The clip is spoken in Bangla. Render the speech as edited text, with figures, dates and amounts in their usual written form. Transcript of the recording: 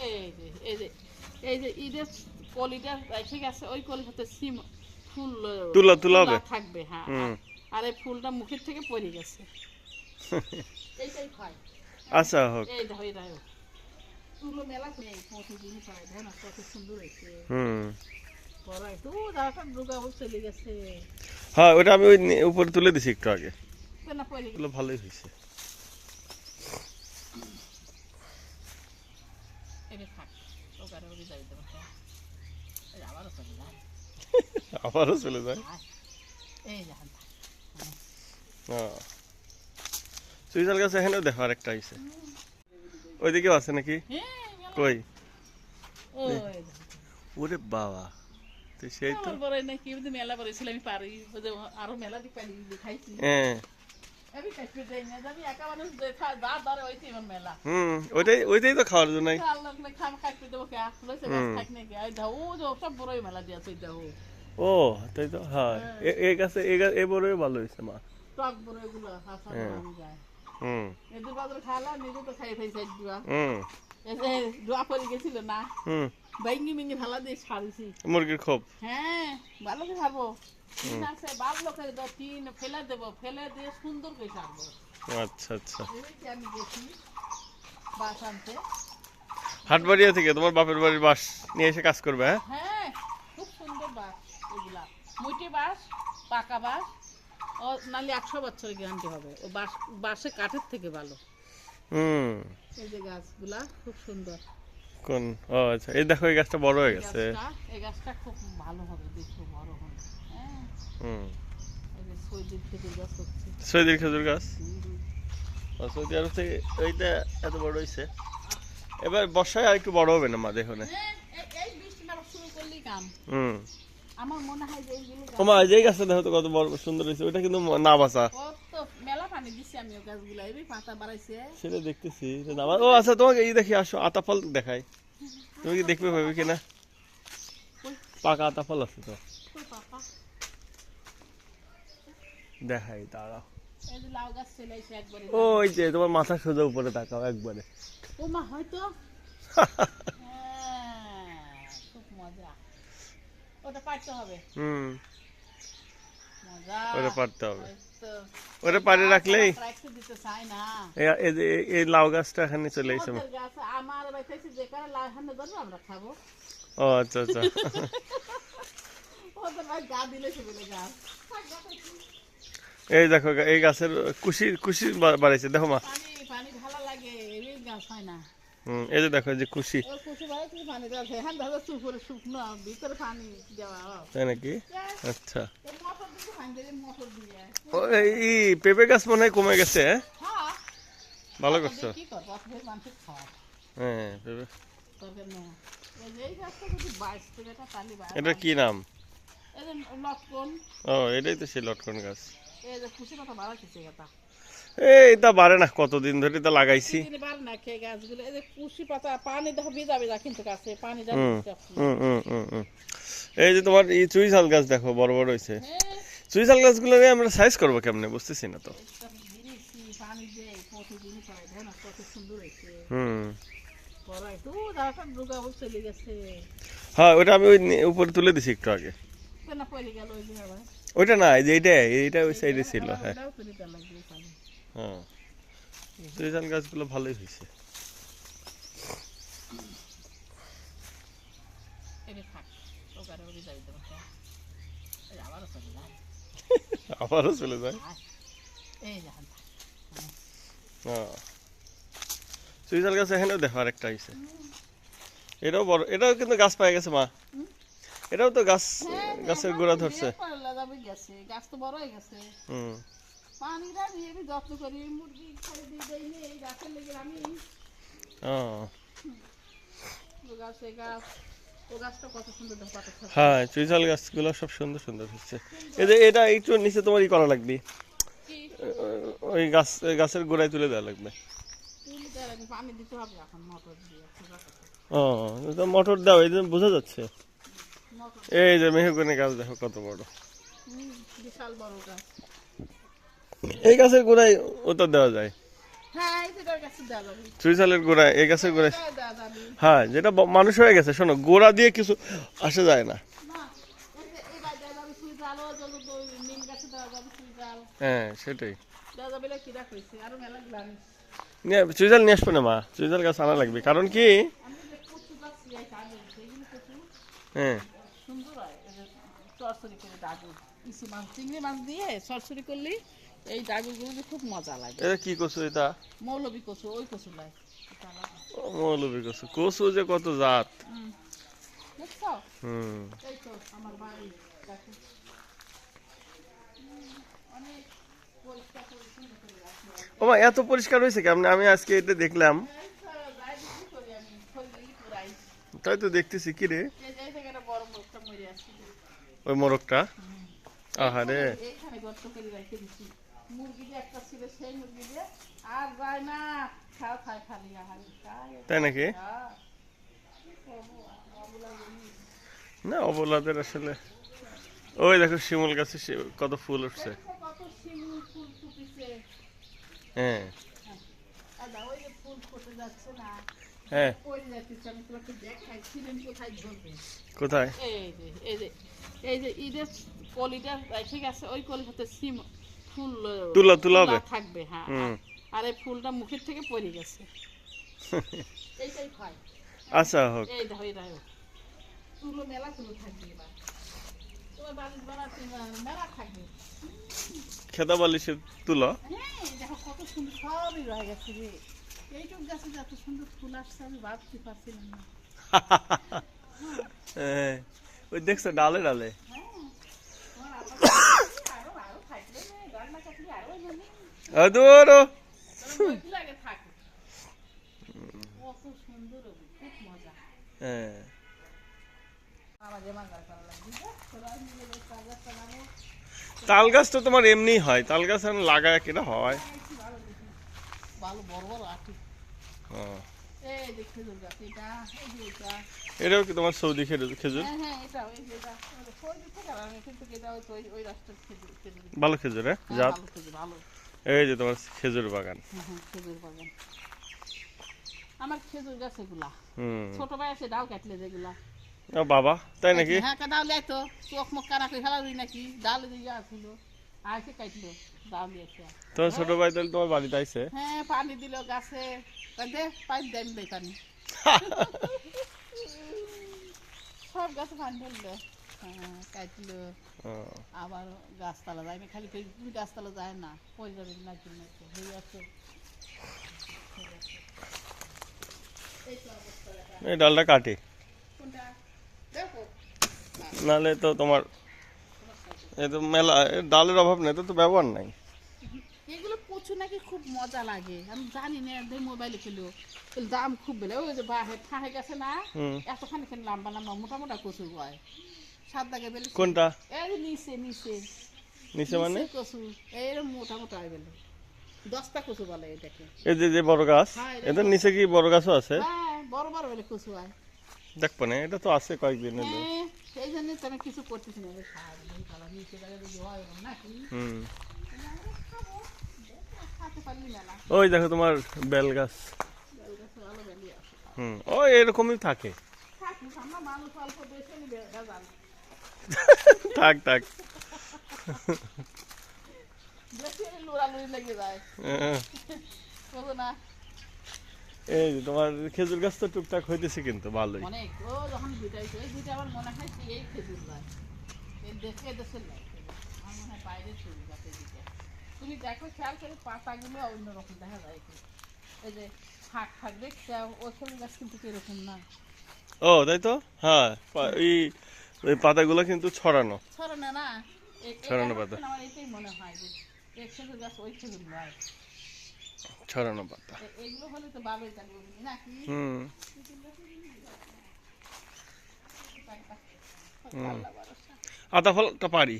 এই যে এই যে এই যে ঈদের কলিটা ঠিক আছে, ওই কলিটাতে সিম ফুল তুলা তুলা হবে থাকবে। হ্যাঁ, আর এই ফুলটা মুখের থেকে পড়ে গেছে। এইটাই খায়। আচ্ছা হোক। এই দেখো এটা তুলো মেলা নেই, প্রতিদিন পায়। দেখো না কত সুন্দর হয়েছে। পরাই তো দাঁড়াটা দুর্গা চলে গেছে। হ্যাঁ, ওটা আমি ওই উপরে তুলে দিছি একটু আগে। না পড়ে গেল, ভালোই হয়েছে। এটা থাক, ওখানে ওকে যাই দেবো। আবারও চলে যায়, আবারও চলে যায়। এই দেখেন। সুইজাল গাছ এখানেও দেখো আরেকটা আইছে, ওইদিকেও আছে নাকি? কই? ওরে বাবা, তো সেই তো নাকি মেলা করেছিল, আমি পারি আরো মেলা দেখাইছি। ওইটাই তো খাওয়ার জন্য। ও তাই তো। হ্যাঁ, এই গাছে এই বড়ই ভালো হয়েছে মা। টক বড় এগুলো যায়। এদের বাজারে খাওয়ালাম, নিজে তো খাই খাই সাইড দিবা। দোয়া পড়ে গেছিল না, বাইঙ্গি মিঙ্গি ভালো দিয়ে ছাড়িছি মুরগির খোপ। হ্যাঁ, ভালো করে খাবো। বাবলো করে দাও, তিন ফেলে দেবো, ফেলে দিয়ে সুন্দর করে ছাড়বো। আচ্ছা আচ্ছা। আমি গেছি বাস আনতে হাটবাড়িয়া থেকে, তোমার বাপের বাড়ির বাস নিয়ে এসে কাজ করবে। হ্যাঁ, খুব সুন্দর বাস এগুলা, মুটি বাস, পাকা বাস। ও নালে 100 বছরের গ্যারান্টি হবে। ও বাসে কাঠের থেকে ভালো। এই যে গাছগুলা খুব সুন্দর। কোন? ও আচ্ছা, এই দেখো এই গাছটা বড় হয়ে গেছে। এই গাছটা খুব ভালো হবে, দেখো বড় হবে। হ্যাঁ, এই যে সৈদির খেজুর গাছ হচ্ছে। সৈদির খেজুর গাছ। সৌদি আরব থেকে এইটা এত বড় হয়েছে। এবার বর্ষায় আর একটু বড় হবে না মা, দেখো না। এই বৃষ্টি নামা শুরু করলেই কাম। আমার মনে হয় যে এইগুলো ওমা, এই গাছটা দেখো তো কত বড় সুন্দর হয়েছে। ওটা কিন্তু না বাঁচা। কত মেলা পানি দিছি আমি ও গাছগুলা, এই পাতা বাড়াইছে। সেটা দেখতেছি। ও আচ্ছা, তোমাকে এই দেখি আসো, আতা ফল দেখাই। তুমি কি দেখবে পাবে কিনা? পাকা আতা ফল আছে তো, দেখাই দাঁড়াও। এই যে লাউ গাছ চলে আইছে একবারে। ওই যে তোমার মাথা সোজা উপরে তাকাও একবারে। ও মা, হয়তো খুব মজা। ওটা পারতে হবে। মজা, ওটা পারতে হবে। ওটা পারে রাখলেই দিতে চাই না। এই লাউ গাছটা এখানে চলে এসে। আমার বাইতেছে যে কারণে লাউ এখানে ধরবো, আমরা খাবো। ও আচ্ছা আচ্ছা। ওদের ভাই গা দিলে সে বলে গাছ। এই দেখো এই গাছের কুশি বাড়াইছে, দেখো মা। পানি ভালো লাগে, এই গাছ হয় না। এই যে দেখো যে কুশি। কুশি বাড়াইছে, পানি দেওয়া হ্যাঁ, ধরো উপরে শুকনো, ভিতরে পানি দেওয়া। তাই নাকি? আচ্ছা। মোটর দিয়ে এই পেঁপে গাছ মনে হয় কমে গেছে। ভালো করছো। হ্যাঁ, পেঁপে। এটা কি নাম? ও, এটাই তো সেই লটকন গাছ। এইটা বাড়ে না, কতদিন ধরে তো লাগাইছি। এই যে তোমার এই চুইঝাল গাছ দেখো বড় বড় হয়েছে। চুইঝাল গাছগুলো আমরা সাইজ করবো কেমনে, বুঝতেছি না তো। হ্যাঁ, ওটা আমি ওই উপরে তুলে দিছি একটু আগে। ওইটা না, এই যে এইটা ওই সাইডে ছিল। হ্যাঁ হ্যাঁ, চুইঝাল গাছগুলো ভালোই হয়েছে। আবারও চলে যায়। চুইঝাল গাছ এখানেও দেখো আরেকটা আইছে। এটাও বড়, এটাও কিন্তু গাছ পাই গেছে মা। এটাও তো গাছের গোড়া ধরছে। গাছ তো বড় হয়ে গেছে। পানিটা নিয়ে যত্ন করি, মুরগি খাই দিয়ে দেই নে, এই গাছের লেগে আমি হ্যাঁ, চুইঝাল গাছগুলো সব সুন্দর সুন্দর হচ্ছে। এই যে এটা একটু নিচে তোমার করা লাগবে, ওই গাছের গোড়ায় তুলে দেওয়া লাগবে। ও, মোটর দাও, এই জন্য বোঝা যাচ্ছে। এই যে মেহগনি গাছ দেখো কত বড়, বিশাল বড় গাছ। এই গাছের গোড়ায় ওটা দেওয়া যায়। হ্যাঁ এই যে এটার গাছে দেওয়া যাবে, চুইঝালের গোড়া এই গাছের গোড়ায়, এটাও দেওয়া যাবে। হ্যাঁ যেটা মানুষ হয়ে গেছে, শোনো গোড়া দিয়ে কিছু আসা যায় না। না এই যে এবার দেওয়া যাবে সুইজালও, যত ওই নিম গাছে দেওয়া যাবে সুইজাল হ্যাঁ সেটাই, দেওয়া যাবে। এটা কিরা কইছে আরো মেলা গ্লানি। নিয়ে চুইঝাল নিয়ে আসবে না মা, চুইঝাল গাছ আনা লাগবে, কারণ কি আমি যে কচু গাছ এই কাজে সেইগুলো কচু হ্যাঁ সুন্দর হয়, এই যে চরচড়ি করে ডাগু ইসি মাছ চিংড়ি মাছ দিয়ে চরচড়ি করলে এই ডাগুগুলো যে খুব মজা লাগে। এটা কি কচু এটা? মৌলবি কচু, ওই কচু লাই এটা আলাদা। ও, মৌলবি কচু, কচু যে কত জাত। দেখছো হুম এই তো আমার বাড়ি দেখো অনেক পরিষ্কার পরিচ্ছন্ন করে রাখি। ও মা, এত পরিষ্কার হয়েছে কেমন? আমি আজকে এটা দেখলাম। এই তো যাই বিক্রি করি আমি খোলগিলি পুরাই। তাই তো দেখতেছি, কি রে এই যে এই থেকে একটা বড় মুখটা মরে আসছে, ওই মোরগটা? আহারে, এইখানে গর্ত করে রেখে দিচ্ছি। মুরগি যে একটা ছিল সেই মুরগি দিয়ে আর যায় না, খাও খায় খালি আহারে খায়। তাই নাকি? হ্যাঁ। অবলা জিনিস। না অবলাদের আসলে, ওই দেখো শিমুল গাছে কত ফুল উঠছে। দেখো কত শিমুল ফুল ফুটেছে। হ্যাঁ দাদা ওই যে ফুল ফুটে যাচ্ছে না, হ্যাঁ, পড়ে যাচ্ছে। আমি তোমাকে দেখাই ছিলেন কোথায় ধরবে। কোথায়? এই যে ঈদের কলিটা ঠিক আছে, ওই কলিটাতে সিম ফুল তুলা তুলা হবে। থাকবে। হ্যাঁ হুম আর এই ফুলটা মুখের থেকে পড়ে গেছে, এইটাই খায়। আচ্ছা হোক। এই দেখো এই দেখো তুলো, মেলা তুলো থাকবে এবার তোমার বাড়ির বাড়াতে মেলা থাকবে। খেদা বালিশের তুলা। হ্যাঁ দেখো কত সুন্দর সবই রয়ে গেছে রে। এইটুক গাছে যত সুন্দর ফুল আসছে আমি ভাবতে পারছিলাম না। হ্যাঁ, ওই দেখছো ডালে ডালে। হ্যাঁ তোমার আরো আরো থাকলে রান্না কাটলে আরো জানি আদুরো লাগে থাকে। কত সুন্দর হবে, খুব মজা। হ্যাঁ, আমার যে মাঙ্গাল করা লাগবে তোরা মিলে বেশ কাগজ চালানো। তাল গাছ তো তোমার এমনি হয়, তাল গাছ এখন লাগায় কিনা হয়। ভালো দেখি, ভালো বড় বড় আটি। ও, এই যে খেজুর গাছ এটা, এই যে এটা। এটাও কি তোমার সৌদি খেজুর? হ্যাঁ হ্যাঁ এটা ওই যে এটা সৌদি থেকে আনা, কিন্তু এটা ওই ওই রাস্তার খেজুর খেজুর। ভালো খেজুর, হ্যাঁ হ্যাঁ, জাত। ভালো খেজুর ভালো। এই যে তোমার খেজুর বাগান। খেজুর বাগান আমার খেজুর গাছ এগুলা। হুম, ছোট ভাই আছে ডাল কাটলে যেগুলা। ও বাবা, তাই নাকি? হ্যাঁ ডাল তো চোখ মুখ কানা করে ফেলা দিই নাকি, ডাল দিয়ে আসছিল আইসে কাটলো ডাল দিয়েছে। তোমার ছোট ভাই তাহলে তোমার বাড়িতে আইছে? হ্যাঁ পানি দিল গাছে, দে পাইপ দেন দেয় পানি। সব গাছে পানি ঢেললো, হ্যাঁ কাটলো। ও, আবার গাছতলা যায় না, খালি গাছতলা যায় না, পড়ে যাবে না জন্য হয়ে আছে। এই তো অবস্থা দেখা। এই ডালটা কাটি, কোনটা দেখো নাহলে তো তোমার এই তো মেলা ডালের অভাব নেই, তো ব্যবহার নাই। এগুলো কচু নাকি খুব মজা লাগে, আমি জানি না, একদম মোবাইলে খেলো দাম খুব বেলে। ওই যে বাহে ঠাহে গেছে না, হুম, এতখানি খেলে লম্বা লম্বা মোটা মোটা কচু হয়, সাত দাগে বেলে। কোনটা? এই যে নিচে নিচে নিচে মানে? কচু এইরকম মোটা মোটা হয়ে গেল, 10টা কচু বলে এটাকে। এই যে যে বড় গাছ, হ্যাঁ, এদের নিচে কি বড় গাছও আছে? হ্যাঁ বড় বড় বেলে কচু হয়। দেখবো না, এটা তো আছে কয়েকদিন হলো। হ্যাঁ সেই জন্যই তো আমি কিছু করতেছি না, নিচে দাঁড়িয়ে যদি হয় নাকি হুম, খাবো, খাতে পারলি মেলা। ওই দেখো তোমার বেল গাছ। বেল গাছে ভালো বেলি আছে। হুম, ওই এরকমই থাকে। থাকিস আমরা মানুষ অল্প বেশি নিবে ভেজাল, থাক থাক। বেশি লুড়ালুড়ি লেগে যায়, হ্যাঁ, বুঝো না। এই যে তোমার খেজুর গাছ তো টুকটাক হইতেছে কিন্তু ভালোই। অনেক ও যখন দুইটাইছে, এই দুইটা আমার মনে হয় এই খেজুর গাছ, এই দেশে দেশের নয়, আমার মনে হয় বাইরের খেজুর গাছ এই দুইটা। তুমি দেখো খেয়াল করে পাতাগুলো অন্যরকম দেখা যায় কি, এই যে ফাঁক ফাঁক দেখতে, ও খেজুর গাছ কিন্তু এরকম না। ও তাই তো, হ্যাঁ ওই পাতাগুলো কিন্তু ছড়ানো ছড়ানো না, ছড়ানো পাতা, আমার এটাই মনে হয় যে এই খেজুর গাছ ওই খেজুর নয়, ছড়ানো পাতা। এগুলো হলে তো ভালোই থাকবে নাকি। হুম, আদা ফলটা পারি।